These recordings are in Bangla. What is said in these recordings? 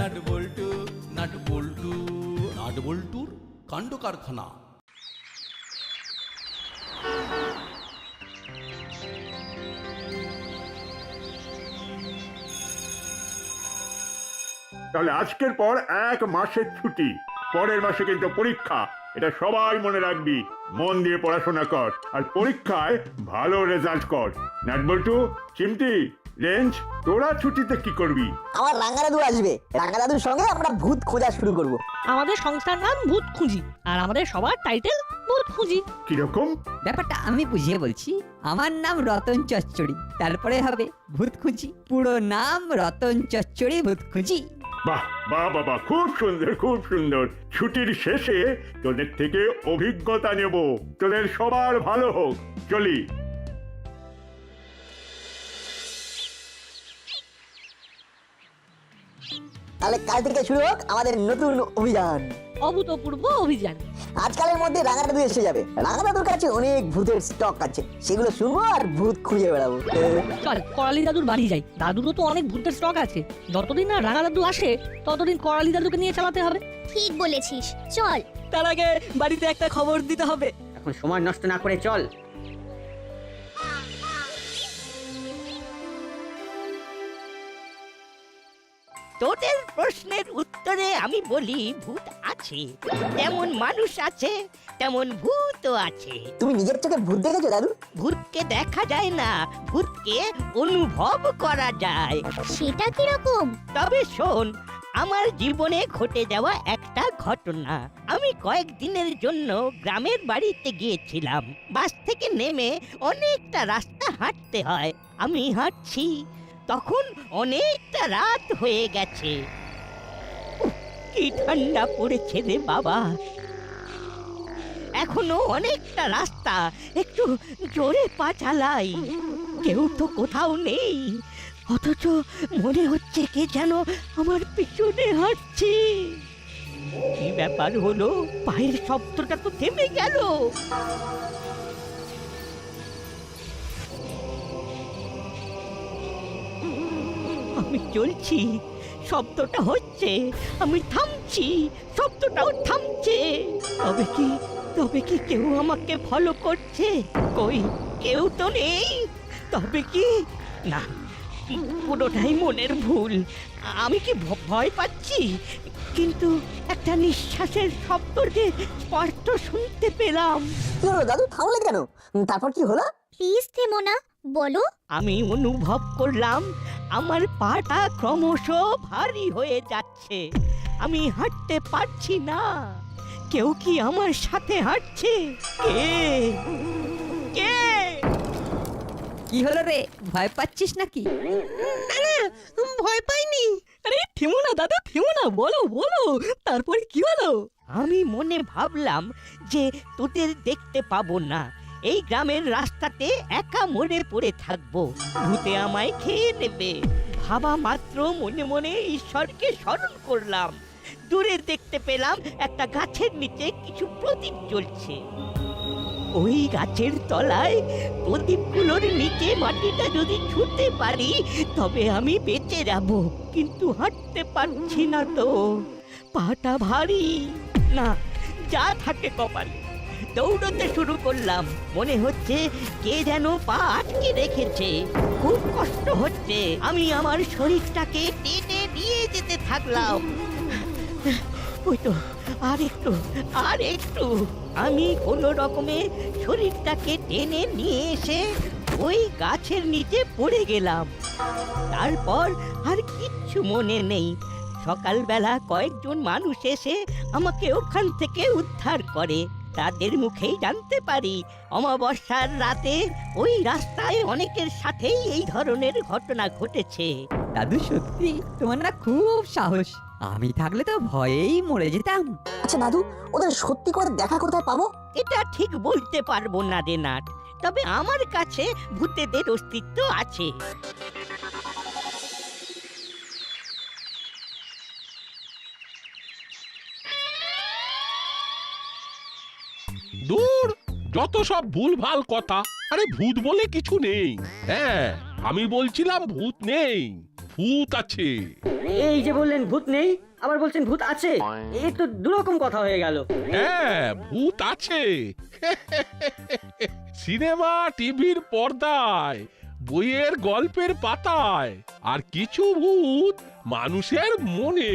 নাট বল্টু নাট বল্টু নাট বল্টুর কাণ্ড কারখানা। তাহলে আজকের পর 1 মাসের ছুটি, পরের মাসে কিন্তু পরীক্ষা, এটা সবাই মনে রাখবি। মন দিয়ে পড়াশোনা কর আর পরীক্ষায় ভালো রেজাল্ট কর। নাটবল্টু, চিমটি, রেঞ্জ, তোরা ছুটিতে কি করবি? আমার রাঙা দাদু আসবে, রাঙা দাদুর সঙ্গে আমরা ভূত খোঁজা শুরু করব। আমাদের সংস্থার নাম ভূত খুঁজি, আর আমাদের সবার টাইটেল ভূত খুঁজি। কিরকম? ব্যাপারটা আমি বুঝিয়ে বলছি। আমার নাম রতন চচ্চড়ি, তারপরে হবে ভূত খুঁজি। পুরো নাম রতন চচ্চড়ি ভূত খুঁজি। বাহ বাহ বাবা, খুব সুন্দর খুব সুন্দর। ছুটির শেষে তোদের থেকে অভিজ্ঞতা নেব, তোদের সবার ভালো হোক। চলি। তাহলে কাল থেকে শুরু হোক আমাদের নতুন অভিযান। অভূতপূর্ব অভিযান। আজকালের মধ্যে রাঙা দাদু এসে যাবে। রাঙা দাদুর কাছে অনেক ভূতের স্টক আছে, সেগুলো শুনবো আর ভূত খুঁজে বেড়াবো। চল করালি দাদুর বাড়ি যাই, দাদুরও তো অনেক ভূতের স্টক আছে। যতদিন না রাঙা দাদু আসে ততদিন করালি দাদুকে নিয়ে চালাতে হবে। ঠিক বলেছিস, চল। তার আগে বাড়িতে একটা খবর দিতে হবে। এখন সময় নষ্ট না করে চল। তোদের প্রশ্নের উত্তরে আমি বলি ভূত আছে, যেমন মানুষ আছে তেমন ভূতও আছে। তুমি নিজের চোখে ভূত দেখেছো দাদু? ভূতকে দেখা যায় না, ভূতকে অনুভব করা যায়। সেটা কিরকম? তবে শোন, আমার জীবনে ঘটে যাওয়া একটা ঘটনা। আমি কয়েকদিনের জন্য গ্রামের বাড়িতে গিয়েছিলাম। বাস থেকে নেমে অনেকটা রাস্তা হাঁটতে হয়। আমি হাঁটছি, তখন অনেকটা রাত হয়ে গেছে। কি ঠান্ডা পড়েছে রে বাবা। এখনো অনেকটা রাস্তা, একটু জোরে পা চালাই। কেউ তো কোথাও নেই, অথচ মনে হচ্ছে কে যেন আমার পিছনে হাঁটছে। কি ব্যাপার হলো, পায়ের শব্দটা তো থেমে গেল। আমি চলছি, শব্দটা হচ্ছে, আমি থামছি, শব্দটাও থামছে। তবে কি কেউ আমাকে ফলো করছে? কই, কেউ তো নেই। তবে কি না, পুরোটাই মনের ভুল। আমি কি ভয় পাচ্ছি? কিন্তু একটা নিঃশ্বাসের শব্দ যে স্পষ্ট শুনতে পেলাম। কি হলো দাদু, থামলে কেন? তারপর কি হলো? প্লিজ থেমো না, বলো। আমি অনুভব করলাম আমার পাটা ক্রমশ ভারী হয়ে যাচ্ছে। আমি হাঁটতে পারছি না। কেউ কি আমার সাথে হাঁটছে? কে কে? কি হলো রে, ভয় পাচ্ছিস নাকি? ভয় পাইনি। আরে থেমো না দাদা, থেমো না, বলো বলো, তারপরে কি হলো? আমি মনে ভাবলাম যে তোদের দেখতে পাবো না, এই গ্রামের রাস্তাতে একা মরে পড়ে থাকবো, ভূতে আমায় খেয়ে নেবে। ভাবা মাত্র মনে মনে ঈশ্বরকে স্মরণ করলাম। দূরে দেখতে পেলাম একটা গাছের নিচে কিছু প্রদীপ জ্বলছে। ওই গাছের তলায় প্রদীপগুলোর নিচে মাটিটা যদি ছুঁতে পারি তবে আমি বেঁচে যাব, কিন্তু হাঁটতে পারছি না তো, পাটা ভারী। না, যা থাকে কপালে। দৌড়তে শুরু করলাম, মনে হচ্ছে কে যেন পা আটকে রেখেছে। খুব কষ্ট হচ্ছে। আমি আমার শরীরটাকে টেনে নিয়ে যেতে থাকলাম। ওই তো, আর একটু। আমি কোনো রকমে শরীরটাকে টেনে নিয়ে এসে ওই গাছের নিচে পড়ে গেলাম। তারপর আর কিচ্ছু মনে নেই। সকালবেলা কয়েকজন মানুষ এসে আমাকে ওখান থেকে উদ্ধার করে। তাদের মুখেই জানতে পারি অমাবস্যার রাতে ওই রাস্তায় অনেকের সাথেই এই ধরনের ঘটনা ঘটেছে। দাদু সত্যি তোমার না খুব সাহস। আমি থাকলে তো ভয়েই মরে যেতাম। আচ্ছা দাদু, ওদের সত্যি করে দেখা কোথায় পাবো? এটা ঠিক বলতে পারবো না রে নাট, তবে আমার কাছে ভূতেদের অস্তিত্ব আছে। দূর, যত সব ভুলভাল কথা। আরে ভূত বলে কিছু নেই। হ্যাঁ, আমি বলছিলাম ভূত নেই, ভূত আছে। এই যে বললেন ভূত নেই, আবার বলছেন ভূত আছে, এই তো দুরকম কথা হয়ে গেল। হ্যাঁ, ভূত আছে। সিনেমা টিভির পর্দায়, বইয়ের গল্পের পাতায়, আর কিছু ভূত মানুষের মনে।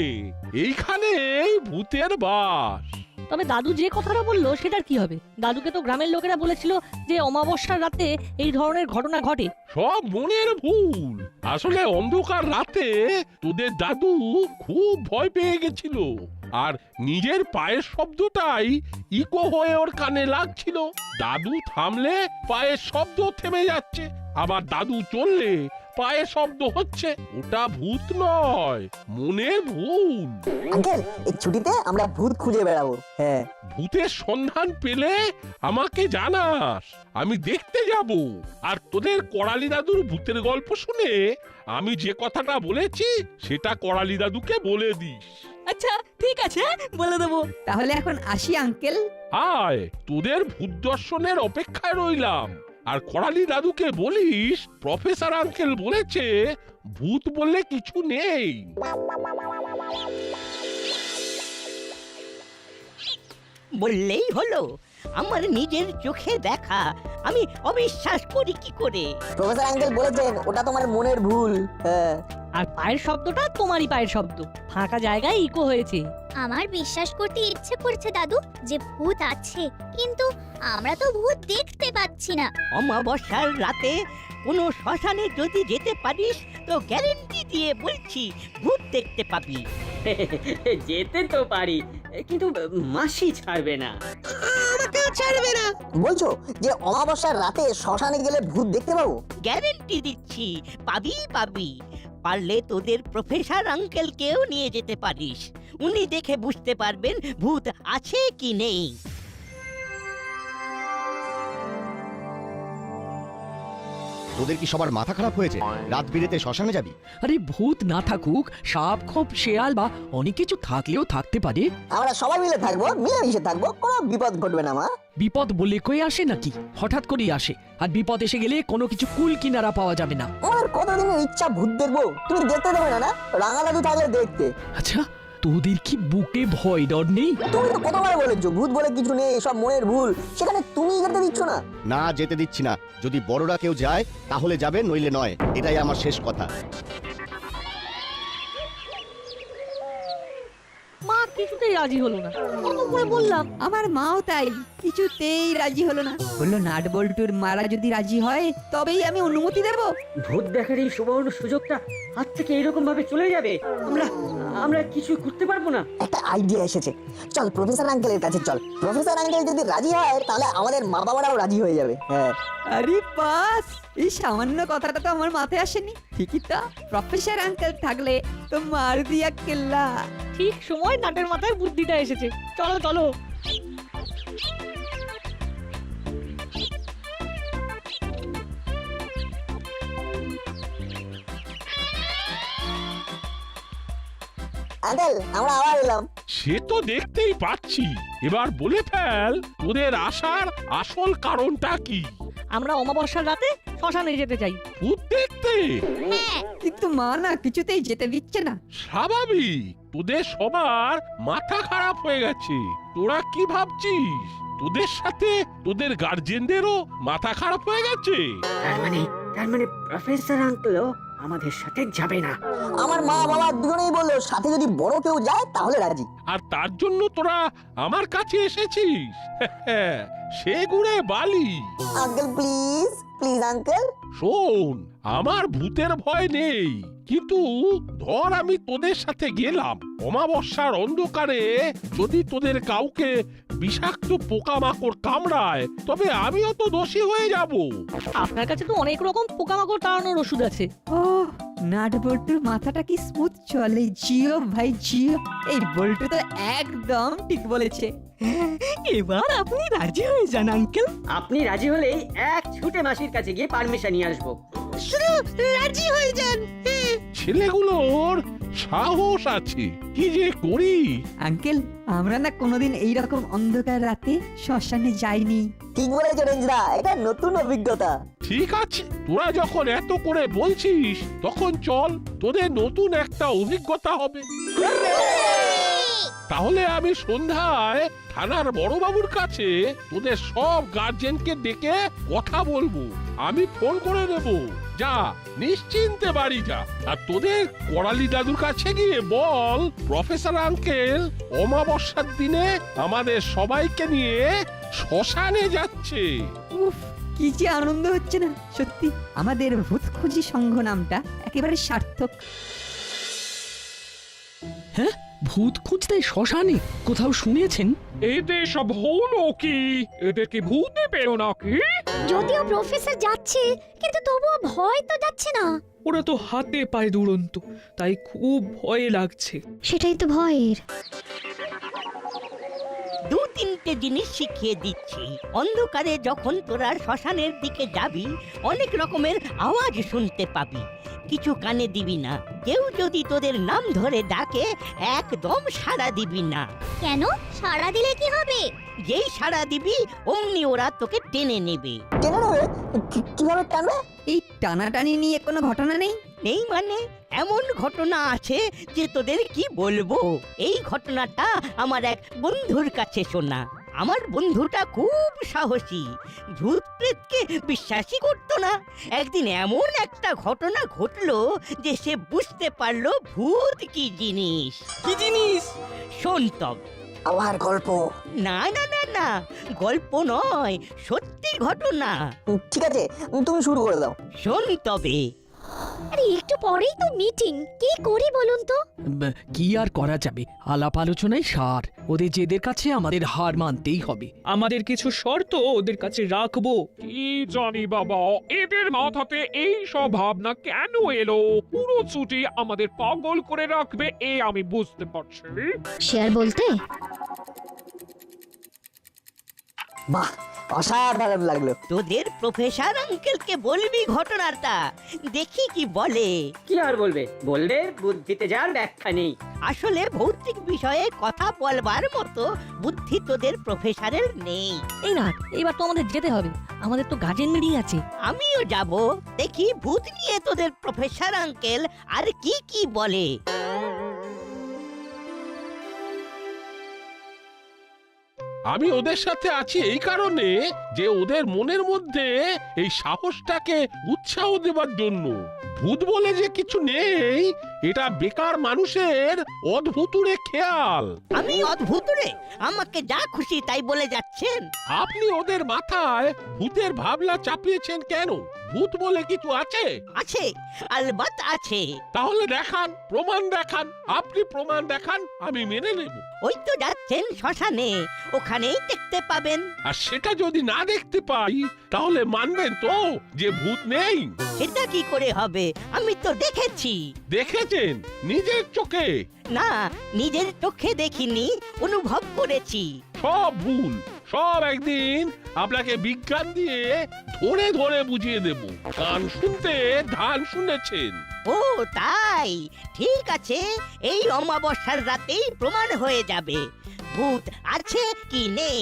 এইখানেই ভূতের বাস। তবে দাদু যে কথাটা বললো সেটার কি হবে? দাদুকে তো গ্রামের লোকেরা বলেছিল যে অমাবস্যার রাতে এই ধরনের ঘটনা ঘটে। সব মনের ভুল। আসলে অন্ধকার রাতে তোদের দাদু খুব ভয় পেয়ে গেছিল, আর নিজের পায়ের শব্দটাই ইকো হয়ে ওর কানে লাগছিল। দাদু থামলে পায়ের শব্দ থেমে যাচ্ছে, আবার দাদু চললে পায়ের শব্দ হচ্ছে। ওটা ভূত নয়, মনের ভুল। আঙ্কেল এই ছুটিতে আমরা ভূত খুঁজে বেড়াবো। হ্যাঁ, ভূতের সন্ধান পেলে আমাকে জানাস, আমি দেখতে যাব। আর তোদের করালি দাদুর ভূতের গল্প শুনে আমি যে কথাটা বলেছি সেটা করালি দাদুকে বলে দিস। আচ্ছা ঠিক আছে, বলে দেবো। তাহলে এখন আসি আঙ্কেল। আয়, তোদের ভূত দর্শনের অপেক্ষায় রইলাম। আর করালি দাদুকে বলিস প্রফেসর আঙ্কেল বলেছে ভূত বললে কিছু নেই। বললেই হলো, আমার নিজের চোখে দেখা, আমি অবিশ্বাস করি কি করে? প্রফেসর আঙ্কেল বলেছেন ওটা তোমার মনের ভুল। হ্যাঁ, আর পায়ের শব্দটা তোমারই পায়ের শব্দ, ফাঁকা জায়গায় ইকো হয়েছে। আমার বিশ্বাস করতে ইচ্ছে করছে দাদু যে ভূত আছে, কিন্তু আমরা তো ভূত দেখতে পাচ্ছি না। অমাবস্যার রাতে কোনো শ্মশানে যদি যেতে পারিস তো গ্যারেন্টি দিয়ে বলছি ভূত দেখতে পাবি। যেতে তো পারি, কিন্তু মাসি ছাড়বে না। বলছো যে অমাবস্যার রাতে শ্মশানে গেলে ভূত দেখতে পাবো? গ্যারেন্টি দিচ্ছি, পাবি পাবি। পারলে তোদের প্রফেসর আঙ্কেলকেও নিয়ে যেতে পারিস, উনি দেখে বুঝতে পারবেন ভূত আছে কি নেই। তোদের কি সবার মাথা খারাপ হয়েছে? রাত বিরেতে শ্মশানে যাবি? আরে ভূত না থাকুক, সাপ খোপ শেয়াল বা অনেক কিছু থাকলেও থাকতে পারে। আমরা সবাই মিলে থাকবো, মিলেমিশে থাকবো, কোনো বিপদ ঘটবে না। মা, বিপদ বলে কই আসে নাকি? হঠাৎ করেই আসে, আর বিপদ এসে গেলে কোনো কিছু কুল কিনারা পাওয়া যাবে না। আমার কতদিনের ইচ্ছা ভূত দেখবো, তুমি দেখতে দেবে না? না, রাঙা দাদু থাকলে দেখতে। আচ্ছা, তোদের কি বুকে ভয় ডর নেই? তুমি তো কতবার বলেছো ভূত বলে কিছু নেই, সব মনের ভুল, সেখানে তুমি যেতে দিচ্ছ না। না, যেতে দিচ্ছি না। যদি বড়রা কেউ যায় তাহলে যাবে, নইলে নয়। এটাই আমার শেষ কথা। মা কিছুতেই রাজি হলো না, কত করে বললাম। আমার মাও তাই, কিছুতেই রাজি হলো না। বললো নাট বল্টুর মারা যদি রাজি হয় তবেই আমি অনুমতি দেব। ভূত দেখার এই সুবর্ণ সুযোগটা হাত থেকে এরকম ভাবে চলে যাবে, আমরা কিছু করতে পারবো না। একটা আইডিয়া এসেছে, চল প্রফেসর আঙ্কেলের কাছে চল। প্রফেসর আঙ্কেল যদি রাজি হয় তাহলে আমাদের মা বাবারাও রাজি হয়ে যাবে। হ্যাঁ, আরে বাস, এই সামান্য কথাটা তো আমার মাথায় আসেনি। ঠিকই তো, প্রফেসর আঙ্কেল থাকলে তো মার দিয়া কেল্লা। ঠিক সময় নাটের মাথায় বুদ্ধিটা এসেছে। চলো চলো। আঙ্কেল আমরা আবার এলাম। সে তো দেখতেই পাচ্ছি। এবার বলে ফেল, তোদের আসার আসল কারণটা কি? আমরা অমাবস্যার রাতে শ্মশানে যেতে চাই। ভূত দেখতে? কিন্তু মা না কিছুতেই যেতে দিচ্ছে না। স্বাভাবিক, তোদের সবার মাথা খারাপ হয়ে গেছে। তোরা কি ভাবছিস তোদের সাথে তোদের গার্জেনদেরও মাথা খারাপ হয়ে গেছে? তার মানে প্রফেসর আঙ্কেলও আমাদের সাথে যাবে না। আমার মা বাবা দুজনেই বললো সাথে যদি বড় কেউ যায় তাহলে রাজি। আর তার জন্য তোরা আমার কাছে এসেছিস? সে গুড়ে বালি। Uncle please please uncle. শোন, আমার ভূতের ভয় নেই, কিন্তু ধর আমি তোদের সাথে গেলাম, অমাবস্যার অন্ধকারে যদি তোদের কাউকে বিষাক্ত পোকামাকড় কামড়ায় তবে আমিও তো দোষী হয়ে যাব। আপনার কাছে তো অনেক রকম পোকামাকড় তাড়ানোর ওষুধ আছে। ও, নাট বল্টুর মাথাটা কি স্মুথ চলে। জিও ভাই জিও, এই বল্টু তো একদম ঠিক বলেছে। এবার আপনি রাজি হয়ে যান আঙ্কেল। আপনি রাজি হলেই এক ছুটে মাসির কাছে গিয়ে পারমিশন নিয়ে আসবো। রাজি হয়ে যান। ছেলেগুলোর সাহস আছে, কি যে করি। আঙ্কেল, আমরা না কোনোদিন এইরকম অন্ধকার রাতে শ্মশানে যাইনি। ঠিক বলেছো রেঞ্জদা, এটা নতুন অভিজ্ঞতা। ঠিক আছে, তোরা যখন এত করে বলছিস তখন চল, তোদের নতুন একটা অভিজ্ঞতা হবে। তাহলে আমি সন্ধ্যায় থানার বড়বাবুর কাছে তোদের সব গার্জেনকে ডেকে কথা বলবো। আমি ফোন করে দেব, যা নিশ্চিন্তে বাড়ি যা। আর তোদের করালি দাদুর কাছে গিয়ে বল প্রফেসর আঙ্কেল অমাবস্যার দিনে আমাদের সবাইকে নিয়ে শ্মশানে যাচ্ছে। উফ, কি যে আনন্দ হচ্ছে না সত্যি। আমাদের ভূত খুঁজি সংঘ নামটা একেবারে সার্থক। হ্যাঁ, ভূত খুঁজতে শ্মশানে কোথাও শুনেছেন? এদের সব হলো কি? এদেরকে ভূতে পেলো নাকি? যদিও প্রফেসর যাচ্ছে, কিন্তু তবুও ভয় তো যাচ্ছে না। ওরা তো হাতে পায়ে দুরন্ত, তাই খুব ভয় লাগছে। সেটাই তো ভয়ের। দু তিনটে জিনিস শিখিয়ে দিচ্ছি। অন্ধকারে যখন তোরা শ্মশানের দিকে যাবি, অনেক রকমের আওয়াজ শুনতে পাবি। কিছু কানে দিবি না। কেউ যদি তোদের নাম ধরে ডাকে, একদম সাড়া দিবি না। কেন? সাড়া দিলে কি হবে? যেই সাড়া দিবি অমনি ওরা তোকে টেনে নেবে। টেনে নেবে? কিভাবে টানবে? এই টানাটানি নিয়ে কোনো ঘটনা নেই? নেই মানে? এমন ঘটনা আছে যে তোদের কি বলবো। এই ঘটনাটা আমার এক বন্ধুর কাছে শোনা। আমার বন্ধুটা খুব সাহসী, ভূত প্রেতকে বিশ্বাসই করতো না। একদিন এমন একটা ঘটনা ঘটলো যে সে বুঝতে পারলো ভূত কি জিনিস। কি জিনিস? শোন তব। আবার গল্প? না না না না, গল্প নয়, সত্যি ঘটনা। ঠিক আছে, তুমি শুরু করে দাও। শোন তবে। আরে একটু পরেই তো মিটিং, কি করি বলুন তো? কি আর করা যাবে, আলাপ আলোচনায় সার। ওদের জেদের কাছে আমাদের হার মানতেই হবে। আমাদের কিছু শর্ত ওদের কাছে রাখবো। কি জানি বাবা, এদের মাথাতে এই সব ভাবনা কেন এলো? পুরো ছুটি আমাদের পাগল করে রাখবে, এ আমি বুঝতে পারছি। শেয়ার বলতে? বাহ, অসাধারণ লাগলো। তোদের প্রফেসর আঙ্কেলকে বলবি ঘটনাটা, দেখি কি বলে। কি আর বলবে? বলবে বুদ্ধিতে যার ব্যাখ্যা নেই। আসলে ভৌতিক বিষয়ে কথা বলবার মতো বুদ্ধি তোদের প্রফেসরের নেই। এই না, এবার তো আমাদের যেতে হবে, আমাদের তো গার্জেন মিটিং আছে। আমিও যাব, দেখি ভূত নিয়ে তোদের প্রফেসর আঙ্কেল আর কি কি বলে। আমি ওদের সাথে আছি এই কারণে যে ওদের মনের মধ্যে এই সাহসটাকে উৎসাহ দেবার জন্য। ভূত বলে যে কিছু নেই, এটা বেকার মানুষের অদ্ভুতুরে খেয়াল। আমি অদ্ভুত রে? আমাকে যা খুশি তাই বলে যাচ্ছেন। আপনি ওদের মাথায় ভূতের ভাবনা চাপিয়েছেন কেন? ভূত বলে কিছু আছে? আছে, আলবাত আছে। তাহলে দেখান, প্রমাণ দেখান। আপনি প্রমাণ দেখান, আমি মেনে নেব। ওই তো যাচ্ছেন শ্মশানে, ওখানেই দেখতে পাবেন। আর সেটা যদি না দেখতে পাই, তাহলে মানবেন তো যে ভূত নেই? সেটা কি করে হবে? আমি তো দেখেছি। দেখেছেন নিজের চোখে? না, নিজের চোখে দেখিনি, অনুভব করেছি। সব ভুল, সব একদিন আপনাকে বিজ্ঞান দিয়ে ধরে ধরে বুঝিয়ে দেব। কান শুনতে ধান শুনেছেন। ও তাই, ঠিক আছে, এই অমাবস্যার রাতেই প্রমাণ হয়ে যাবে ভূত আছে কি নেই।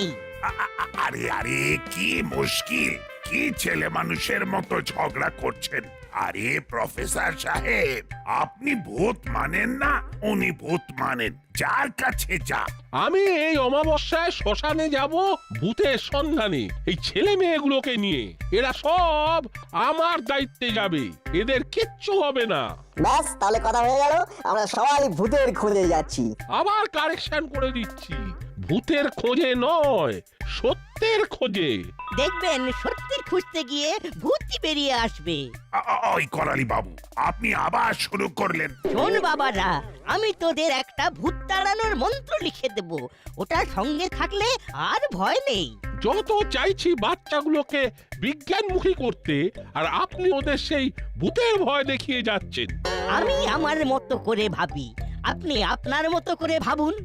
আরে আরে, কি মুশকিল! কি ছেলে মানুষের মতো ঝগড়া করছেন? আরে প্রফেসর সাহেব, আপনি ভূত মানেন না, উনি ভূত মানেন। যার কাছে যা। আমি এই অমাবস্যায় শ্মশানে যাব ভূতের সন্ধানে, এই ছেলে মেয়েগুলোকে নিয়ে। এরা সব আমার দায়িত্বে যাবে, এদের কিচ্ছু হবে না। ব্যাস, তাহলে কথা হয়ে গেল, আমরা সবাই ভূতের খোঁজে যাচ্ছি। আবার কারেকশন করে দিচ্ছি, ভূতের খোঁজে নয়, সত্যের খোঁজে। দেখবেন সত্যি খুঁজতে গিয়ে ভূতই বেরিয়ে আসবে। ওই করালি বাবু, আপনি আবার শুরু করলেন। শোন বাবারা, আমি তোদের একটা ভূত তাড়ানোর মন্ত্র লিখে দেব, ওটা সঙ্গে থাকলে আর ভয় নেই। যত চাইছি বাচ্চাগুলোকে বিজ্ঞানমুখী করতে, আর আপনি ওদের সেই ভূতের ভয় দেখিয়ে যাচ্ছেন। আমি আমার মতো করে ভাবি, আপনি আপনার মতো করে ভাবুন।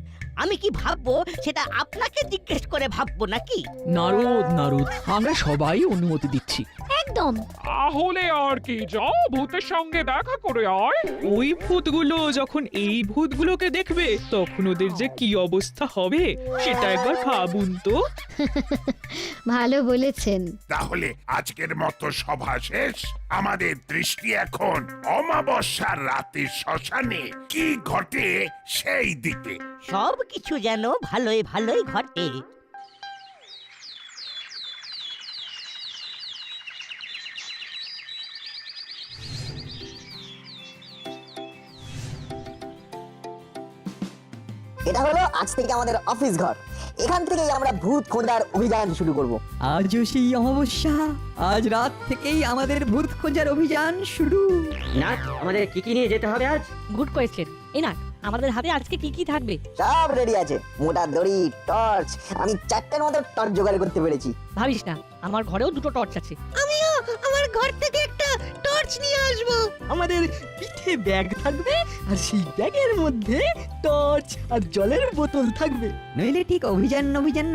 আমি কি ভাববো সেটা আপনাকে জিজ্ঞেস করে ভাববো নাকি? নারদ নারদ, আমরা সবাই অনুমতি দিচ্ছি। একদম। তাহলে আর কি, যাও ভূতের সঙ্গে দেখা করে আয়। ওই ভূতগুলো যখন এই ভূতগুলোকে দেখবে তখন ওদের যে কি অবস্থা হবে সেটা একবার ভাবুন তো। ভালো বলেছেন। তাহলে আজকের মতো সভা শেষ। আমাদের দৃষ্টি এখন অমাবস্যার রাতে শ্মশানে কি ঘটে সেই দিকে। সব কিছু যেন ভালোই ভালোই ঘটে। এটা হলো আজ থেকে আমাদের অফিস ঘর। এখান থেকেই আমরা ভূত খোঁজার অভিযান শুরু করব। আজও সেই অমাবস্যা, আজ রাত থেকেই আমাদের ভূত খোঁজার অভিযান শুরু। না, আমাদের কি কি নিয়ে যেতে হবে আজ? Good question. এই না, আমাদের হাতে আজকে কি কি থাকবে? সব রেডি আছে, মোটা দড়ি, টর্চ। আমি 4টার মতো টর্চ জোগাড় করতে পেরেছি। ভাবিস না, আমার ঘরেও 2টো টর্চ আছে। আমিও আমার ঘর থেকে একটা টর্চ নিয়ে আসবো। আমাদের পিঠে ব্যাগ থাকবে আর সেই ব্যাগের মধ্যে টর্চ আর জলের বোতল থাকবে। নইলে ঠিক অভিযান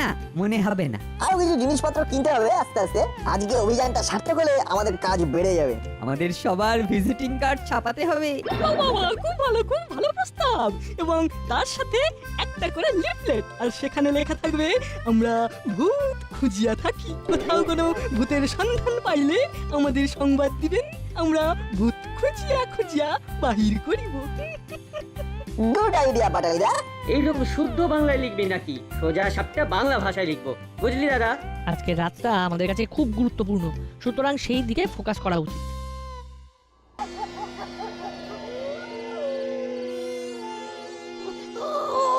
না মনে হবে না। আরো কিছু জিনিসপত্র কিনতে হবে আস্তে আস্তে। আজকে অভিযানটা সার্থক হলে আমাদের কাজ বেড়ে যাবে। আমাদের সবার ভিজিটিং কার্ড ছাপাতে হবে। বাবা, খুব ভালো প্রস্তাব। এবং তার সাথে একটা করে লিফলেট, আর সেখানে লেখা থাকবে আমরা ভূত খুঁজিয়া থাকি। কোথাও কোনো ভূতের সন্ধান পাইলে আমাদের সংবাদ দিবেন, আমরা ভূত খুঁজিয়া বাহির করিব। গুড আইডিয়া পাটালিদা। এইরকম শুদ্ধ বাংলায় লিখবি নাকি সোজা সাপটা বাংলা ভাষায় লিখবো? বুঝলি দাদা? আজকে রাতটা আমাদের কাছে খুব গুরুত্বপূর্ণ, সুতরাং সেই দিকে ফোকাস করা উচিত।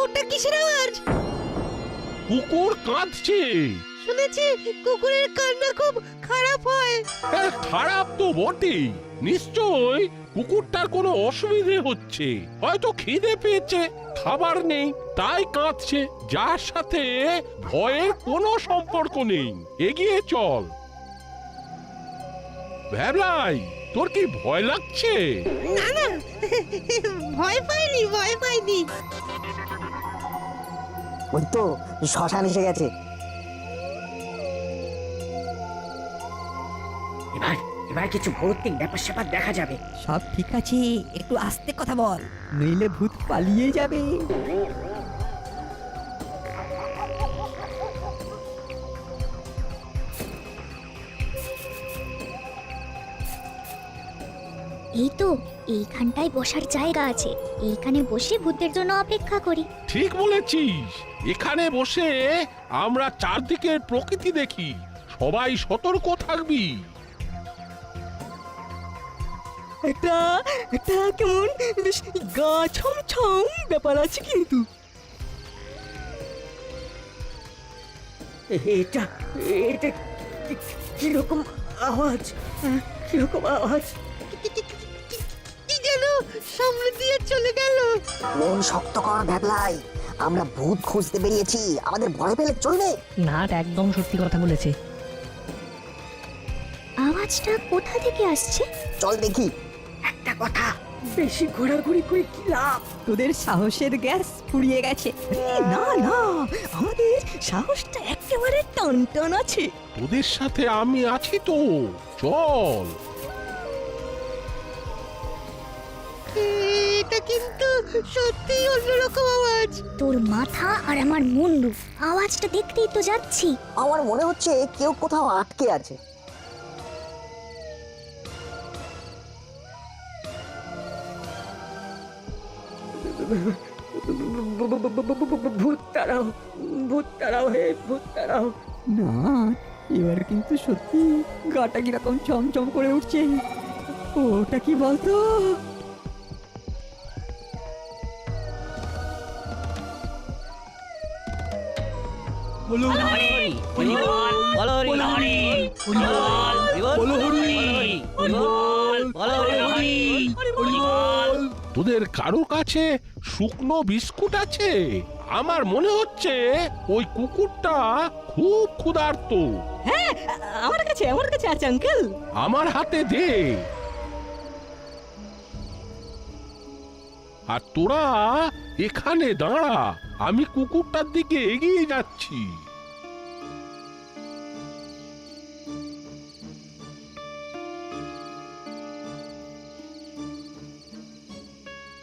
ওটা কিসের আওয়াজ? কুকুর কাঁদছে। শুনেছি কুকুরের কান্না খুব খারাপ হয়। হ্যাঁ, খারাপ তো বটেই। নিশ্চয় কুকুরটার কোনো অসুবিধে হচ্ছে, হয়তো খিদে পেয়েছে, খাবার নেই, তাই কাঁদছে। যার সাথে ভয়ের কোনো সম্পর্ক নেই। এগিয়ে চল। ভ্যাবলাই, তোর কি ভয় লাগছে? না না, ভয় পাইনি। ওই তো শ্মশান এসে গেছে। এবার কিছু ভৌতিক ব্যাপার স্যাপার দেখা যাবে। সব ঠিক আছে, একটু আস্তে কথা বল, নইলে ভূত পালিয়ে যাবে। এই তো, এইখানটায় বসার জায়গা আছে। এইখানে বসে ভূতের জন্য অপেক্ষা করি। ঠিক বলেছিস। এখানে বসে আমরা চারদিকের প্রকৃতি দেখি। সবাই সতর্ক থাকবি। এটা কেমন বেশ গা ছমছম ব্যাপার আছে কিন্তু। এটা কিরকম আওয়াজ? কিরকম আওয়াজ? কি যেন সামনে দিয়ে চলে গেল। মন শক্ত কর ভ্যাবলাই, আমরা ভূত খুঁজতে বেরিয়েছি, আমাদের ভয় পেলে চলবে না। একদম সত্যি কথা বলেছে। আওয়াজটা কোথা থেকে আসছে? চল দেখি। একটা কথা, বেশি ঘোরাঘুরি করে কি লাভ? তোদের সাহসের গ্যাস ফুরিয়ে গেছে। না না, আমাদের সাহসটা একেবারে টান আছে। তোদের সাথে আমি আছি তো, চল। এটা কিন্তু সত্যি অন্যরকম আওয়াজ। তোর মাথা আর আমার মুন্ডু, আওয়াজটা দেখতেই তো যাচ্ছি। আমার মনে হচ্ছে কেউ কোথাও আটকে আছে। ভূত তাড়াও হে ভূত তাড়াও। না, এবার কিন্তু সত্যি গাটা কিরকম চমচম করে উঠছে। ওটা কি বলতো? তোদের কারো কাছে শুকনো বিস্কুট আছে? আমার মনে হচ্ছে ওই কুকুরটা খুব ক্ষুধার্ত। হ্যাঁ, আমার কাছে আছে আঙ্কেল। আমার হাতে দে। আর তোরা এখানে দাঁড়া, আমি কুকুরটার দিকে এগিয়ে যাচ্ছি।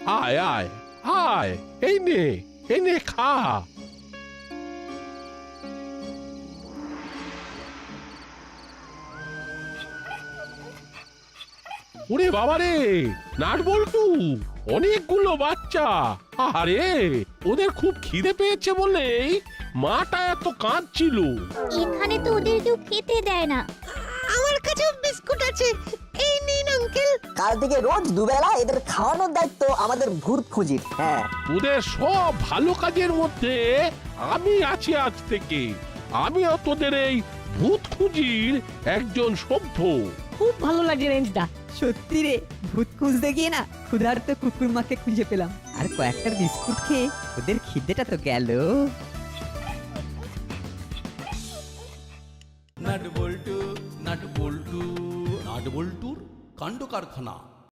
আয় আয় আয়, এই নে খা। ওরে বাবা রে, নাটবল্টু, অনেকগুলো বাচ্চা। আরে ওদের খুব খিদে পেয়েছে বলেই মাটা এত কাঁদছিল। এখানে তো ওদের কেউ খেতে দেয় না। আমার কাছেও বিস্কুট আছে, এই নিন আঙ্কেল। কাল থেকে রোজ দুবেলা এদের খাওয়ানোর দায়িত্ব আমাদের ভূত খুঁজির। হ্যাঁ, তোদের সব ভালো কাজের মধ্যে আমি আছি আজ থেকে। আমিও তোদের এই ভূত খুঁজির একজন সভ্য। খুব ভালো লাগছে রেঞ্জটা। সত্যি রে, ভূত খুঁজতে গিয়ে না ক্ষুধার্ত কুকুর মাকে খুঁজে পেলাম। আর কয়েকটা বিস্কুট খেয়ে ওদের খিদেটা তো গেল। নাট বল্টু নাট বল্টু নাট বল্টুর কাণ্ড কারখানা।